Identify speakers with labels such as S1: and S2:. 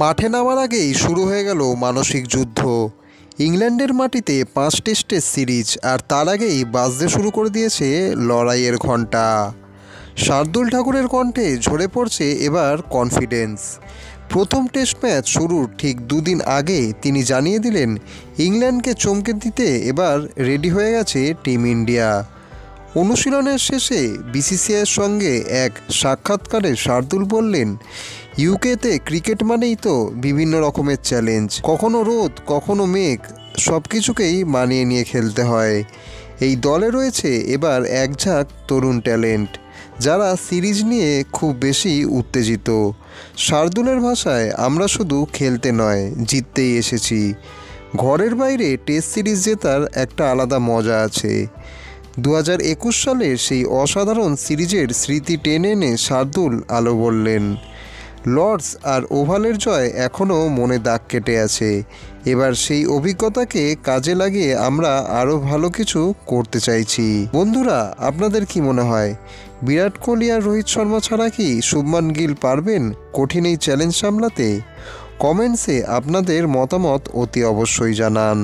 S1: মাঠে নামার আগেই শুরু হয়ে গেল মানসিক যুদ্ধ। ইংল্যান্ডের মাটিতে 5 টেস্টের সিরিজ, আর তার আগেই বাজতে শুরু করে দিয়েছে লড়াইয়ের ঘণ্টা। শার্দুল ঠাকুরের কণ্ঠে ঝরে পড়ছে এবার কনফিডেন্স। প্রথম টেস্ট ম্যাচ শুরুর ঠিক দুদিন আগে তিনি জানিয়ে দিলেন, ইংল্যান্ডকে চমকে দিতে এবার রেডি হয়ে গেছে টিম ইন্ডিয়া। অনুশীলনের শেষে বিসিসিআইয়ের সঙ্গে এক সাক্ষাৎকারে শার্দুল বললেন, ইউকেতে ক্রিকেট মানেই তো বিভিন্ন রকমের চ্যালেঞ্জ, কখনো রোদ কখনো মেঘ, সব কিছুকেই মানিয়ে নিয়ে খেলতে হয়। এই দলে রয়েছে এবার একঝাঁক তরুণ ট্যালেন্ট, যারা সিরিজ নিয়ে খুব বেশি উত্তেজিত। শার্দুলের ভাষায়, আমরা শুধু খেলতে নয়, জিততেই এসেছি। ঘরের বাইরে টেস্ট সিরিজ জেতার একটা আলাদা মজা আছে। 2021 সালের সেই অসাধারণ সিরিজের স্মৃতি টেনে এনে শার্দুল আলো বললেন, লর্ডস আর ওভালের জয় এখনও মনে দাগ কেটে আছে। এবার সেই অভিজ্ঞতাকে কাজে লাগিয়ে আমরা আরও ভালো কিছু করতে চাইছি। বন্ধুরা, আপনাদের কি মনে হয়, বিরাট কোহলি আর রোহিত শর্মা ছাড়া কি শুভমান গিল পারবেন কঠিন এই চ্যালেঞ্জ সামলাতে? কমেন্টসে আপনাদের মতামত অতি অবশ্যই জানান।